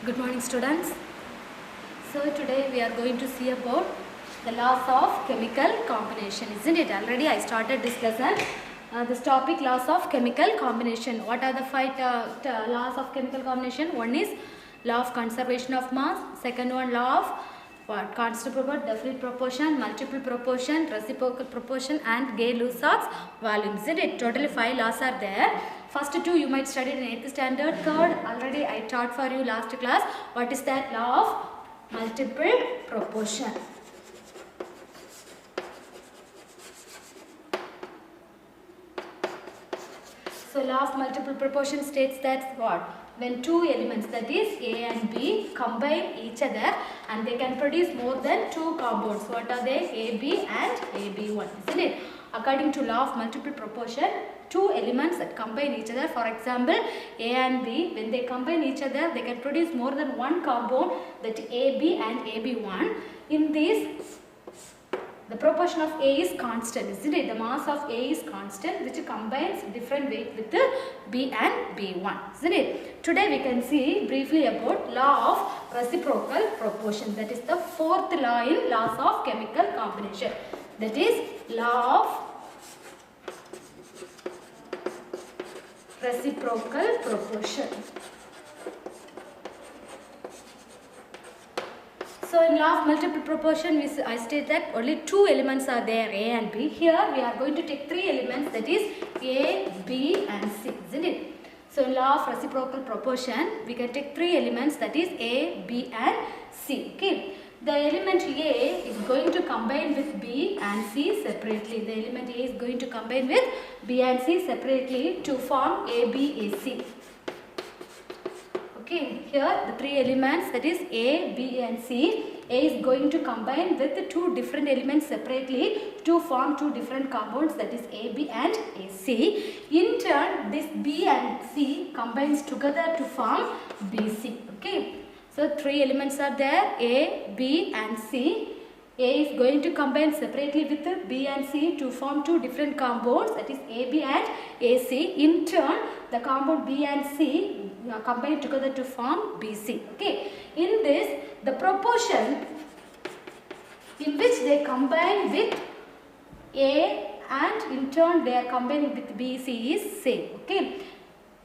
Good morning, students. So today we are going to see about the laws of chemical combination, isn't it? Already I started this lesson. This topic, laws of chemical combination. What are the five laws of chemical combination? One is law of conservation of mass. Second one, law of what? Constant proportion, definite proportion, multiple proportion, reciprocal proportion, and Gay-Lussac's volume. Isn't it? Totally 5 laws are there. First two you might study in 8th standard. Third already I taught for you last class. What is that? Law of multiple proportion. So law of multiple proportion states that what? When two elements, that is A and B, combine each other and they can produce more than two compounds. What are they? AB and AB1, isn't it? According to law of multiple proportion, two elements that combine each other, for example A and B, when they combine each other they can produce more than one compound, that AB and AB1. In this, the proportion of A is constant, isn't it? The mass of A is constant, which combines different weight with the B and B1, isn't it? Today we can see briefly about law of reciprocal proportion. That is the fourth law in laws of chemical combination. That is law of reciprocal proportion. So in law of multiple proportion, I state that only two elements are there, A and B. Here we are going to take three elements, that is A, B and C, isn't it? So in law of reciprocal proportion, we can take three elements, that is A, B and C. Okay. The element A is going to combine with B and C separately. The element A is going to combine with B and C separately to form ABAC. Okay, here the three elements, that is A, B and C. A is going to combine with the two different elements separately to form two different compounds, that is AB and AC. In turn, this B and C combines together to form BC. Okay, so three elements are there, A, B and C. A is going to combine separately with B and C to form two different compounds, that is AB and AC. In turn, the compound B and C combine together to form BC. Okay. In this, the proportion in which they combine with A and in turn they are combining with BC is same. Okay.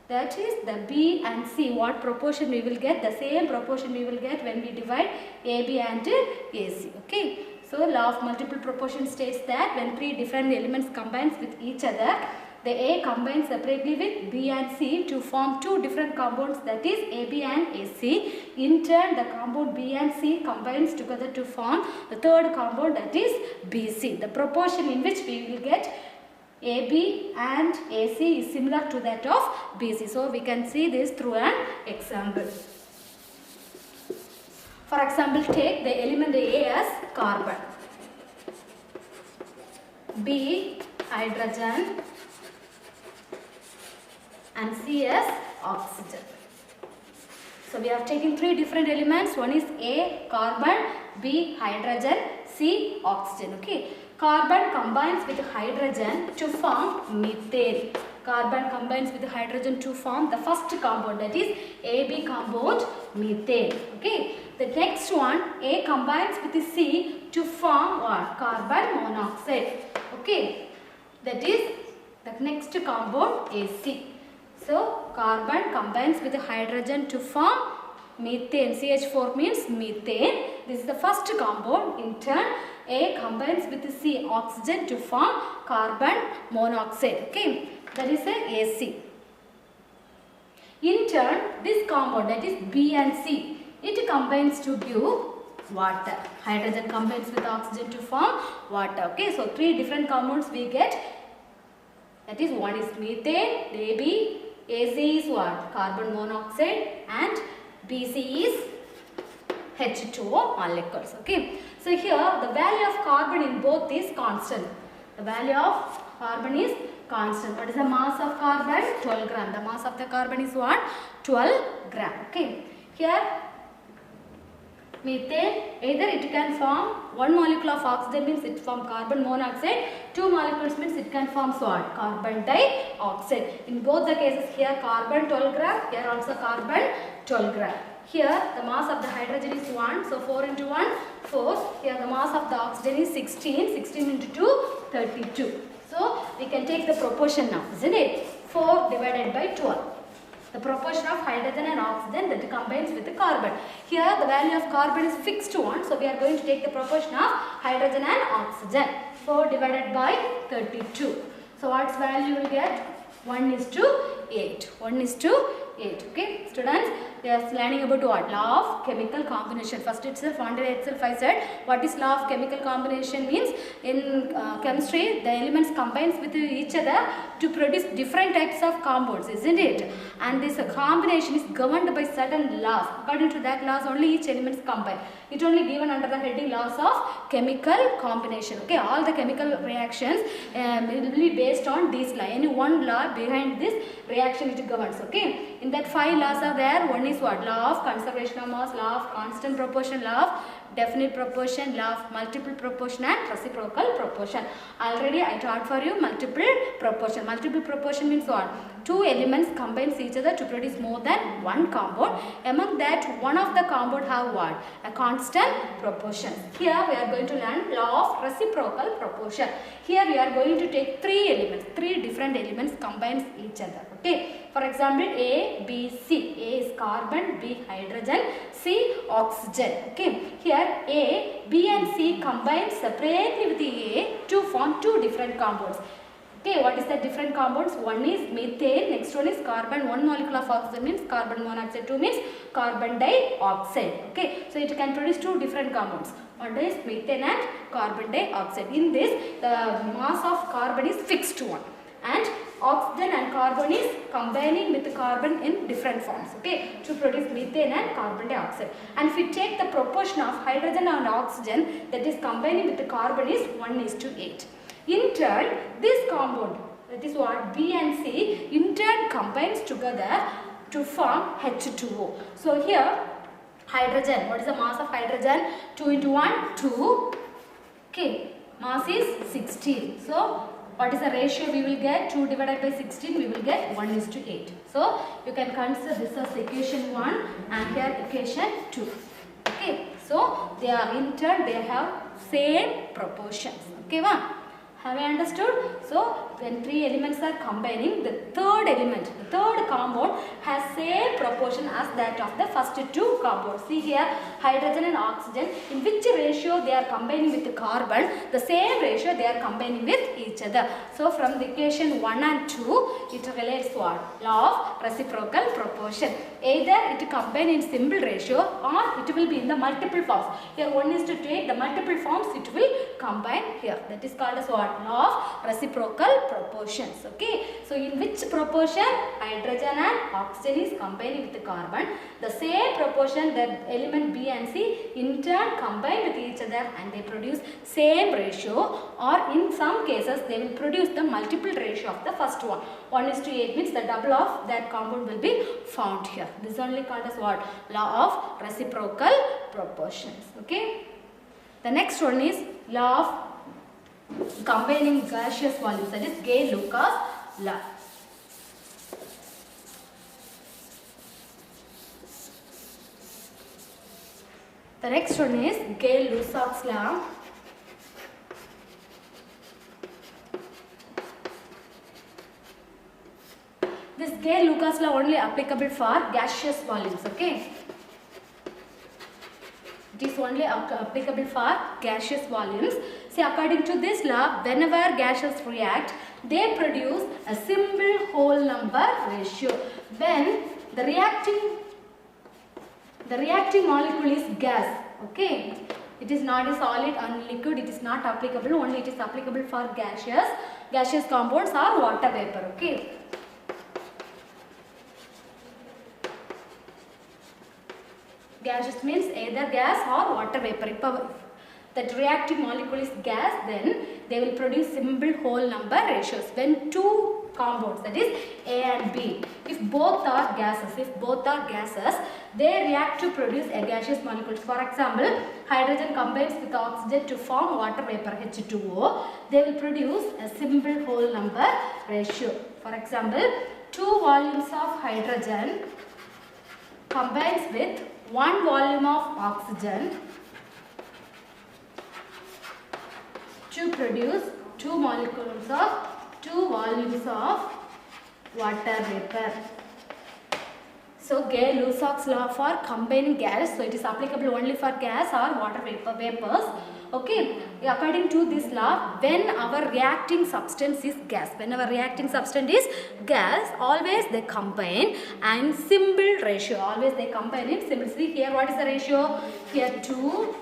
That is the B and C, what proportion we will get, the same proportion we will get when we divide AB and AC. Okay. So law of multiple proportion states that when three different elements combines with each other, the A combines separately with B and C to form two different compounds, that is AB and AC. In turn, the compound B and C combines together to form the third compound, that is BC. The proportion in which we will get AB and AC is similar to that of BC. So we can see this through an example. For example, take the element A as carbon, B hydrogen and C as oxygen. So we have taken three different elements. One is A, carbon, B, hydrogen, C, oxygen. Okay. Carbon combines with hydrogen to form methane. Carbon combines with hydrogen to form the first compound, that is AB compound, methane. Okay. The next one, A combines with C to form what? Carbon monoxide. Okay. That is the next compound, AC. So carbon combines with hydrogen to form methane. CH4 means methane. This is the first compound. In turn, A combines with C, oxygen, to form carbon monoxide. Okay, that is a AC. In turn, this compound, that is B and C, it combines to give water. Hydrogen combines with oxygen to form water. Okay, so three different compounds we get. That is, one is methane, AB, AC is what? Carbon monoxide, and BC is H2O molecules. Okay. So here the value of carbon in both is constant. The value of carbon is constant. What is the mass of carbon? 12 gram. The mass of the carbon is what? 12 gram. Okay. Here methane, either it can form one molecule of oxygen, means it form carbon monoxide, two molecules means it can form what? Carbon dioxide. In both the cases, here carbon 12 gram, here also carbon 12 gram. Here the mass of the hydrogen is 1, so 4 into 1, 4. Here the mass of the oxygen is 16, 16 into 2, 32. So we can take the proportion now, isn't it? 4 divided by 12. The proportion of hydrogen and oxygen that combines with the carbon. Here the value of carbon is fixed to 1, so we are going to take the proportion of hydrogen and oxygen. 4 divided by 32. So what's value you will get? 1 is to 8. 1 is to 8. Okay, students, they are learning about what? Law of chemical combination. First itself, on itself I said, what is law of chemical combination means? In chemistry, the elements combines with each other to produce different types of compounds, isn't it? And this combination is governed by certain laws. According to that laws, only each elements combine. It only given under the heading laws of chemical combination. Okay, all the chemical reactions will be based on this law. Any one law behind this reaction it governs. Okay, in that 5 laws are there. One is what? Law of conservation of mass, law of constant proportion, law of definite proportion, law of multiple proportion and reciprocal proportion. Already I taught for you multiple proportion. Multiple proportion means what? 2 elements combines each other to produce more than one compound. Among that, one of the compound have what? A constant proportion. Here we are going to learn law of reciprocal proportion. Here we are going to take 3 elements. 3 different elements combines each other. Okay. For example, A, B, C. A is carbon, B hydrogen, C oxygen. Okay. Here A, B and C combine separately with the A to form 2 different compounds. Okay, what is the different compounds? One is methane, next one is carbon. 1 molecule of oxygen means carbon monoxide, 2 means carbon dioxide. Okay, so it can produce 2 different compounds. One is methane and carbon dioxide. In this, the mass of carbon is fixed to 1. And oxygen and carbon is combining with the carbon in different forms, okay, to produce methane and carbon dioxide. And if we take the proportion of hydrogen and oxygen that is combining with the carbon is 1 is to 8. In turn, this compound, that is what, B and C, in turn combines together to form H2O. So here, hydrogen, what is the mass of hydrogen? 2 into 1, 2. Okay, mass is 16. So what is the ratio we will get? 2 divided by 16, we will get 1 is to 8. So you can consider this as equation 1 and here equation 2. Okay, so they are in turn, they have same proportions. Okay, one. Have you understood? So when 3 elements are combining, the third element, the third compound has same proportion as that of the first 2 compounds. See here, hydrogen and oxygen, in which ratio they are combining with the carbon, the same ratio they are combining with each other. So from the equation 1 and 2, it relates what? Law of reciprocal proportion. Either it combine in simple ratio or it will be in the multiple forms. Here 1 is to 8, the multiple forms it will combine here. That is called as what? Law of reciprocal proportions. Okay. So in which proportion hydrogen and oxygen is combining with the carbon, the same proportion that element B and C in turn combine with each other and they produce same ratio, or in some cases they will produce the multiple ratio of the first one. 1 is to 8 means the double of that compound will be found here. This is only called as what? Law of reciprocal proportions. Okay. The next one is law of combining gaseous volumes, that is Gay-Lucas law. The next one is Gay-Lussac law. This Gay-Lucas law only applicable for gaseous volumes. Okay. It is only applicable for gaseous volumes. See, according to this law, whenever gases react, they produce a simple whole number ratio. When the reacting molecule is gas, okay, it is not a solid and liquid, it is not applicable, only it is applicable for gaseous compounds or water vapor, okay. Gaseous means either gas or water vapor. If that reacting molecule is gas, then they will produce simple whole number ratios. When 2 compounds, that is A and B, if both are gases, they react to produce a gaseous molecules. For example, hydrogen combines with oxygen to form water vapor H2O. They will produce a simple whole number ratio. For example, 2 volumes of hydrogen combines with 1 volume of oxygen to produce 2 volumes of water vapor. So Gay-Lussac's law for combining gas, so it is applicable only for gas or water vapors. Okay, according to this law, when our reacting substance is gas, always they combine and simple ratio, always they combine in simple. See here, what is the ratio? Here 2,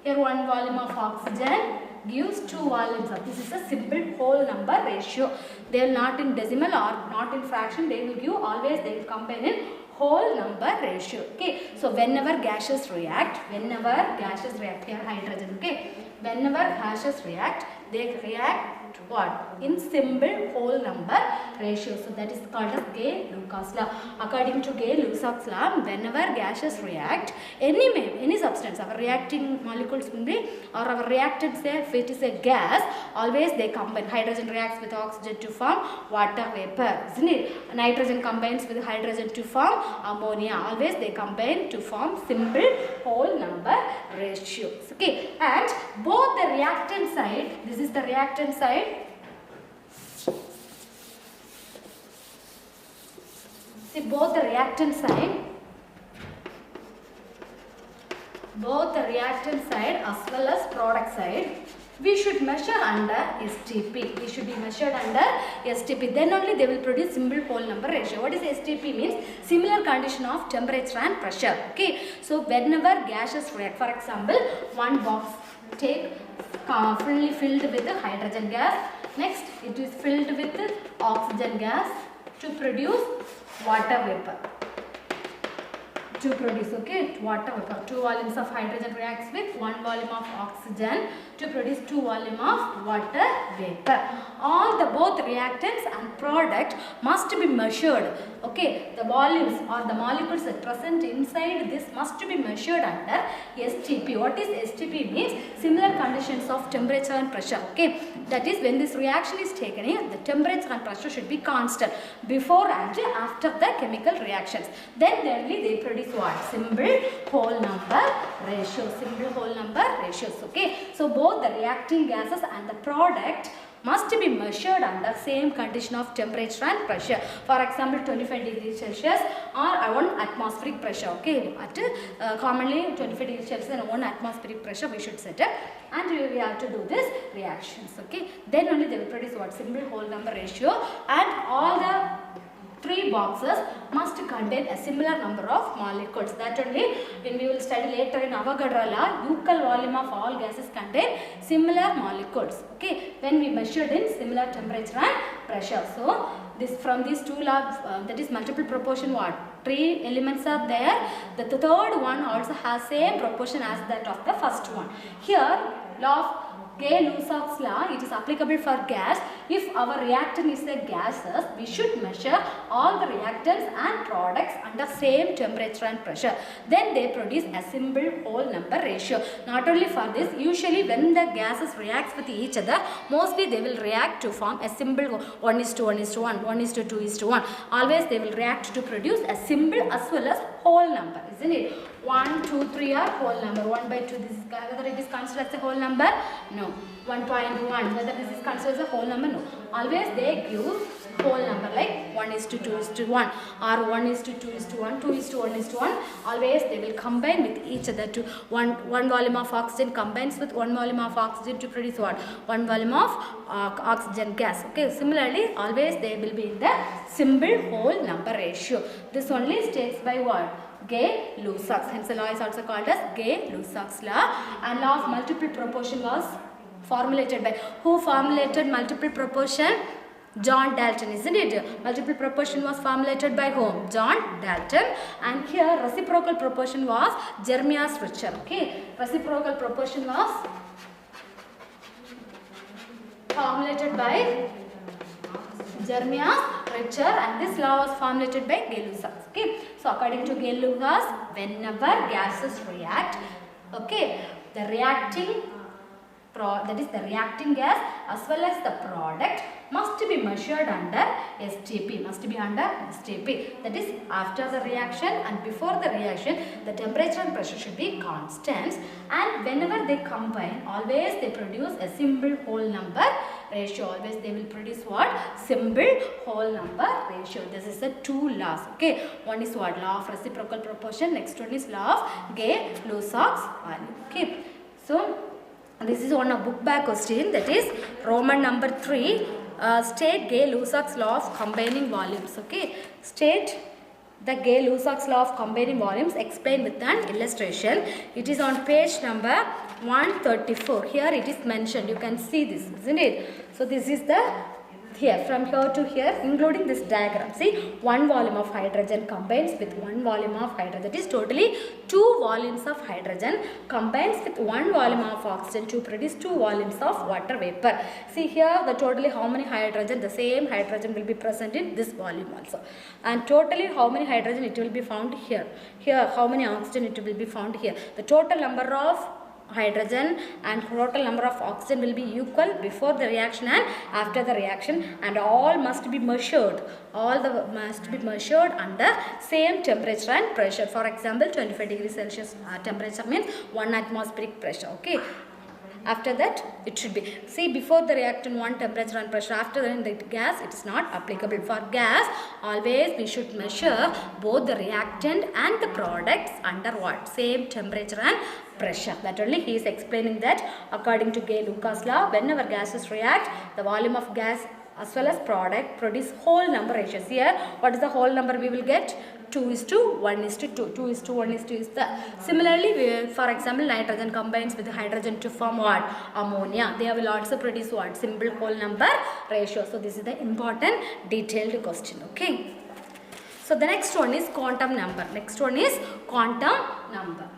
here 1 volume of oxygen gives 2 volumes of, this is a simple whole number ratio. They are not in decimal or not in fraction, they will give, always they will combine in whole number ratio. Okay, so whenever gases react, here hydrogen, okay, whenever gases react, they react what? In simple whole number ratio. So that is called as Gay-Lussac's law. According to Gay-Lussac's law, whenever gases react, any substance, our reacting molecules will be, or our reactant, say if it is a gas, always they combine. Hydrogen reacts with oxygen to form water vapor, isn't it? Nitrogen combines with hydrogen to form ammonia. Always they combine to form simple whole number ratios. Okay, and both the reactant side, this is the reactant side, see both the reactant side as well as product side, we should measure under STP. We should be measured under STP. Then only they will produce simple whole number ratio. What is STP means? Similar condition of temperature and pressure. Okay. So whenever gases react, for example, one box take fully filled with hydrogen gas. Next, it is filled with oxygen gas to produce water vapor. Water vapor. 2 volumes of hydrogen reacts with 1 volume of oxygen to produce 2 volume of water vapor. All the both reactants and product must be measured. Okay, the volumes or the molecules that present inside this must be measured under STP. What is STP means? Similar conditions of temperature and pressure. Okay, that is when this reaction is taken in, the temperature and pressure should be constant before and after the chemical reactions. Then only they produce what? Simple whole number ratios. Okay, so both the reacting gases and the product must be measured under same condition of temperature and pressure. For example, 25 degrees Celsius or 1 atmospheric pressure. Okay, at commonly 25 degrees Celsius and 1 atmospheric pressure we should set up, and we have to do this reactions. Okay, then only they will produce what? Simple whole number ratio, and all the 3 boxes must contain a similar number of molecules. That only when we will study later in Avogadro law, equal volume of all gases contain similar molecules. Okay, when we measured in similar temperature and pressure. So this from these 2 laws, that is multiple proportion what? 3 elements are there. The third one also has same proportion as that of the first one. Here law of Gay-Lussac's law, it is applicable for gas. If our reactant is a gases, we should measure all the reactants and products under same temperature and pressure. Then they produce a simple whole number ratio. Not only for this, usually when the gases react with each other, mostly they will react to form a simple 1:1:1, 1:2:1. Always they will react to produce a simple as well as whole number, isn't it? 1, 2, 3 are whole number. 1/2, this is whether it is considered as a whole number? No. 1.1, whether this is considered as a whole number? No. Always they give whole number like 1:2:1 or 1:2:1, 2:1:1. Always they will combine with each other to one volume of oxygen combines with 1 volume of oxygen to produce what? 1 volume of oxygen gas. Okay, similarly always they will be in the simple whole number ratio. This only states by what? Gay-Lussac's. Hence the law is also called as Gay-Lussac's law. And law of multiple proportion was formulated by, who formulated multiple proportion? John Dalton, isn't it? Multiple proportion was formulated by whom? John Dalton. And here reciprocal proportion was Jeremias Richer. Okay, reciprocal proportion was formulated by Jeremias Richer, and this law was formulated by Gay-Lussac's. Okay, so according to Gay-Lussac's, whenever gases react, okay, the reacting that is the reacting gas as well as the product must be measured under STP. Must be under STP. That is, after the reaction and before the reaction, the temperature and pressure should be constant. And whenever they combine, always they produce a simple whole number ratio. Always they will produce what? Simple whole number ratio. This is the two laws. Okay. One is what? Law of reciprocal proportion. Next one is law of Gay-Lussac's value. Okay. So this is one of book back question, that is Roman number 3. State Gay-Lussac's law of combining volumes. Okay. State the Gay-Lussac's law of combining volumes explained with an illustration. It is on page number 134. Here it is mentioned. You can see this, isn't it? So this is the here, from here to here, including this diagram. See, one volume of hydrogen combines with one volume of hydrogen. That is totally two volumes of hydrogen combines with one volume of oxygen to produce two volumes of water vapor. See here, the totally how many hydrogen? The same hydrogen will be present in this volume also. And totally how many hydrogen it will be found here. Here, how many oxygen it will be found here. The total number of hydrogen and total number of oxygen will be equal before the reaction and after the reaction, and all must be measured. All the must be measured under same temperature and pressure. For example, 25 degrees Celsius temperature means 1 atmospheric pressure. Okay. After that, it should be, see, before the reactant one temperature and pressure, after the gas it is not applicable. For gas, always we should measure both the reactant and the products under what? Same temperature and pressure. That only he is explaining that according to Gay-Lussac's law, whenever gases react, the volume of gas as well as product produce whole number ratios. Here, what is the whole number we will get? 2:1:2. 2:1:2 is the. Similarly, for example, nitrogen combines with hydrogen to form what? Ammonia. They will also produce what? Simple whole number ratio. So this is the important detailed question. Okay. So the next one is quantum number. Next one is quantum number.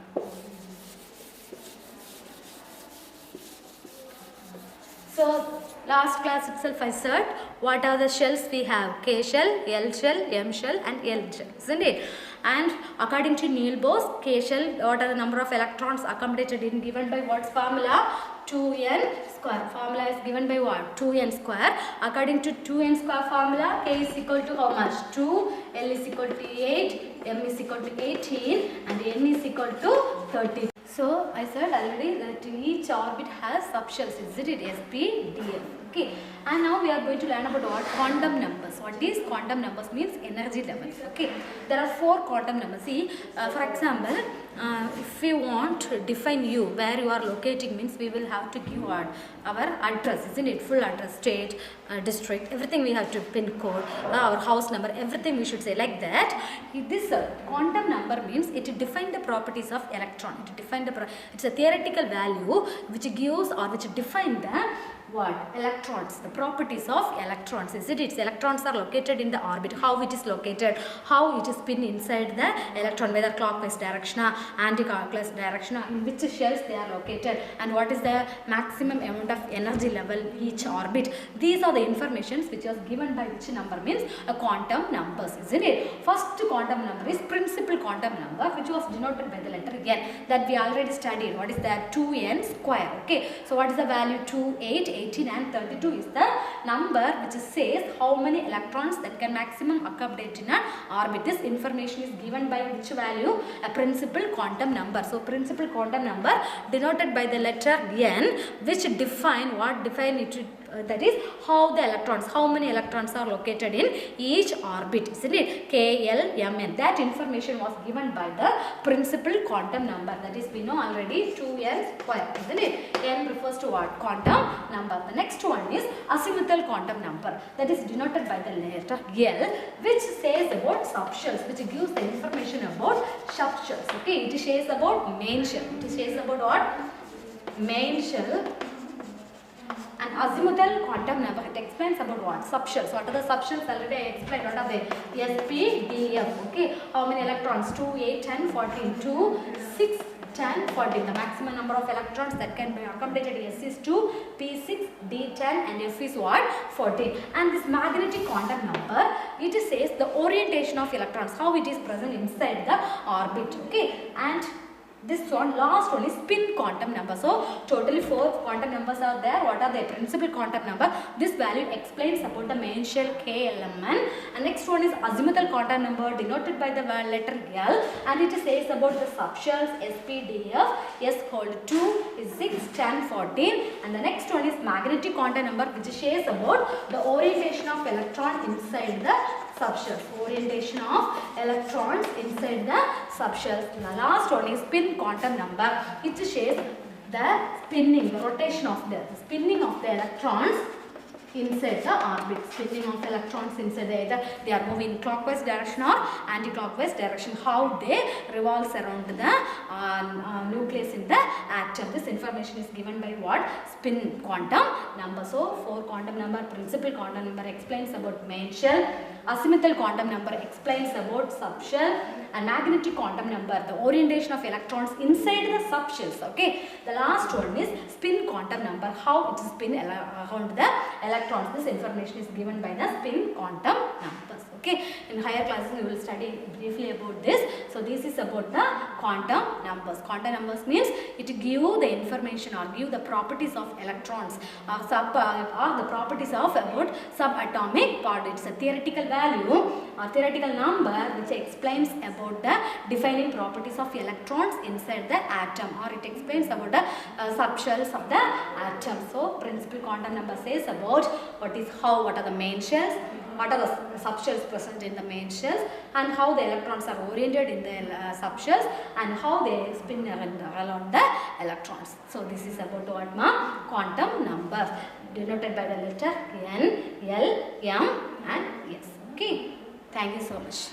So last class itself I said what are the shells we have? K shell, L shell, M shell and L shell, isn't it? And according to Niels Bohr, K shell, what are the number of electrons accommodated in given by what formula? 2n square. Formula is given by what? 2n square. According to 2n square formula, K is equal to how much? 2, L is equal to 8, M is equal to 18 and N is equal to 30. So I said already that each orbit has subshells, isn't it? sp, df. Okay. And now we are going to learn about what? Quantum numbers. What is quantum numbers? Means energy levels. Okay. There are 4 quantum numbers. See, for example, if we want to define you, where you are locating, means we will have to give our address, isn't it? Full address, state, district, everything we have to pin code, our house number, everything we should say like that. This quantum number means it defines the properties of electron. It defines the it's a theoretical value which gives or which defines the what? Electrons, the properties of electrons. Is it? Its electrons are located in the orbit. How it is located, how it is pinned inside the electron, whether clockwise direction, anti-clockwise direction, in which shells they are located, and what is the maximum amount of energy level each orbit. These are the informations which was given by which number means a quantum numbers, isn't it? First quantum number is principal quantum number, which was denoted by the letter N, that we already studied. What is that? 2n square. Okay. So what is the value? 2, 8, 18 and 32 is the number which says how many electrons that can maximum accommodate in an orbit. This information is given by which value? A principal quantum number. So principal quantum number denoted by the letter N, which define what? Define it. That is how the electrons, how many electrons are located in each orbit, isn't it? K, L, M, N. That information was given by the principal quantum number. That is, we know already 2n square, isn't it? N refers to what? Quantum number. The next one is azimuthal quantum number. That is denoted by the letter L, which says about subshells, which gives the information about subshells. Okay, it says about main shell. It says about what? Main shell. And azimuthal quantum number, it explains about what? Subshells. What are the subshells? Already I explained. What are they? sp, df. Okay. How many electrons? 2, 8, 10, 14. 2, 6, 10, 14. The maximum number of electrons that can be accommodated in S is 2, P 6, D 10 and F is what? 14. And this magnetic quantum number, it says the orientation of electrons, how it is present inside the orbit. Okay. And This one, last one is spin quantum number. So totally 4 quantum numbers are there. What are the principal quantum number? This value explains about the main shell K element. And next one is azimuthal quantum number denoted by the letter L, and it says about the subshells sp, df, s hold 2 is 6, 10, 14. And the next one is magnetic quantum number, which says about the orientation of electron inside the subshells. Orientation of electrons inside the subshells. The last one is spin quantum number, which shows the spinning, the rotation of the spinning of the electrons inside the orbit. Spinning of electrons inside either they are moving clockwise direction or anti-clockwise direction. How they revolves around the nucleus in the atom. This information is given by what? Spin quantum number. So 4 quantum number, principal quantum number explains about main shell, azimuthal quantum number explains about subshell, and magnetic quantum number, the orientation of electrons inside the subshells. Okay, the last one is spin quantum number, how it is spin around the electrons. This information is given by the spin quantum numbers. Okay, in higher classes we will study briefly about this. So this is about the quantum numbers. Quantum numbers means it give the information or give the properties of electrons or the properties of about subatomic part. It's a theoretical value or theoretical number which explains about the defining properties of electrons inside the atom, or it explains about the subshells of the atom. So principal quantum number says about what are the main shells, what are the subshells present in the main shells, and how the electrons are oriented in the subshells, and how they spin around the electrons. So this is about what quantum numbers denoted by the letter N, L, M and S. Okay, thank you so much.